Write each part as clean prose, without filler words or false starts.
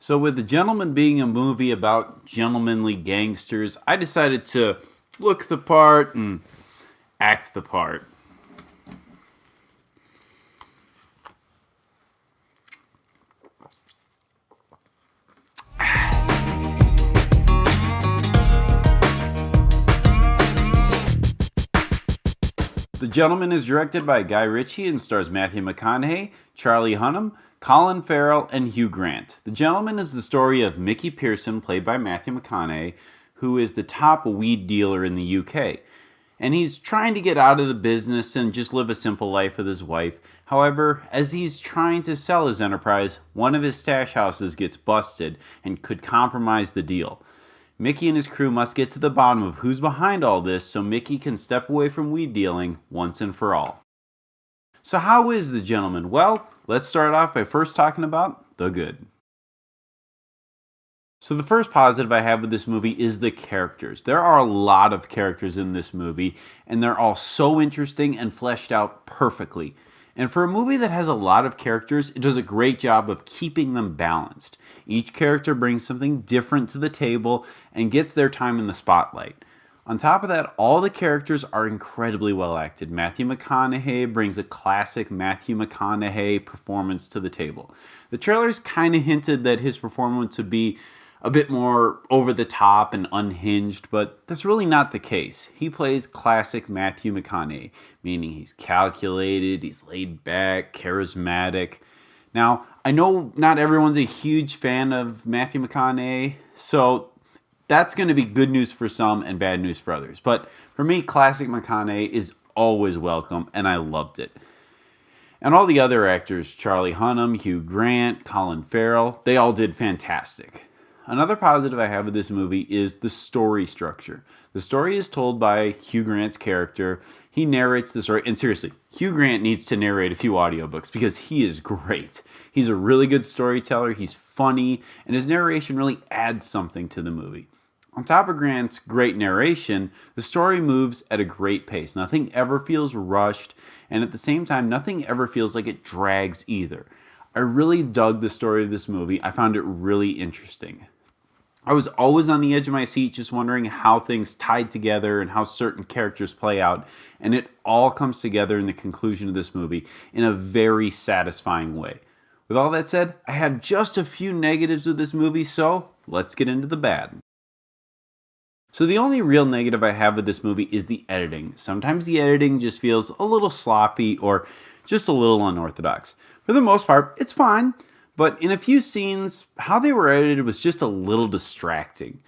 So with The Gentleman being a movie about gentlemanly gangsters, I decided to look the part and act the part. The Gentleman is directed by Guy Ritchie and stars Matthew McConaughey, Charlie Hunnam, Colin Farrell, and Hugh Grant. The Gentleman is the story of Mickey Pearson, played by Matthew McConaughey, who is the top weed dealer in the UK. And he's trying to get out of the business and just live a simple life with his wife. However, as he's trying to sell his enterprise, one of his stash houses gets busted and could compromise the deal. Mickey and his crew must get to the bottom of who's behind all this so Mickey can step away from weed dealing once and for all. So how is The Gentleman? Well, let's start off by first talking about the good. So the first positive I have with this movie is the characters. There are a lot of characters in this movie, and they're all so interesting and fleshed out perfectly. And for a movie that has a lot of characters, it does a great job of keeping them balanced. Each character brings something different to the table and gets their time in the spotlight. On top of that, all the characters are incredibly well acted. Matthew McConaughey brings a classic Matthew McConaughey performance to the table. The trailers kind of hinted that his performance would be a bit more over the top and unhinged, but that's really not the case. He plays classic Matthew McConaughey, meaning he's calculated, he's laid back, charismatic. Now, I know not everyone's a huge fan of Matthew McConaughey, so that's going to be good news for some and bad news for others. But for me, classic McConaughey is always welcome, and I loved it. And all the other actors, Charlie Hunnam, Hugh Grant, Colin Farrell, they all did fantastic. Another positive I have with this movie is the story structure. The story is told by Hugh Grant's character. He narrates the story, and seriously, Hugh Grant needs to narrate a few audiobooks because he is great. He's a really good storyteller, he's funny, and his narration really adds something to the movie. On top of Grant's great narration, the story moves at a great pace. Nothing ever feels rushed, and at the same time, nothing ever feels like it drags either. I really dug the story of this movie. I found it really interesting. I was always on the edge of my seat just wondering how things tied together and how certain characters play out, and it all comes together in the conclusion of this movie in a very satisfying way. With all that said, I have just a few negatives with this movie, so let's get into the bad. So the only real negative I have with this movie is the editing. Sometimes the editing just feels a little sloppy or just a little unorthodox. For the most part, it's fine. But in a few scenes, how they were edited was just a little distracting.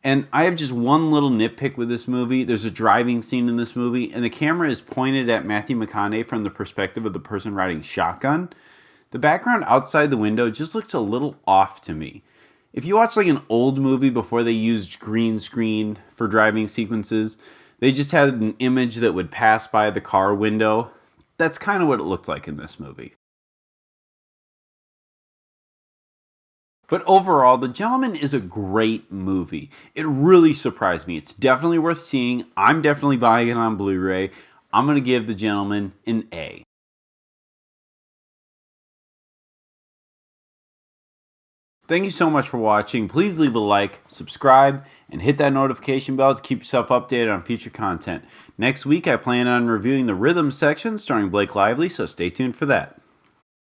And I have just one little nitpick with this movie. There's a driving scene in this movie, and the camera is pointed at Matthew McConaughey from the perspective of the person riding shotgun. The background outside the window just looks a little off to me. If you watch like an old movie before they used green screen for driving sequences, they just had an image that would pass by the car window. That's kind of what it looked like in this movie. But overall, The Gentleman is a great movie. It really surprised me. It's definitely worth seeing. I'm definitely buying it on Blu-ray. I'm going to give The Gentleman an A. Thank you so much for watching. Please leave a like, subscribe, and hit that notification bell to keep yourself updated on future content. Next week, I plan on reviewing the rhythm section starring Blake Lively, so stay tuned for that.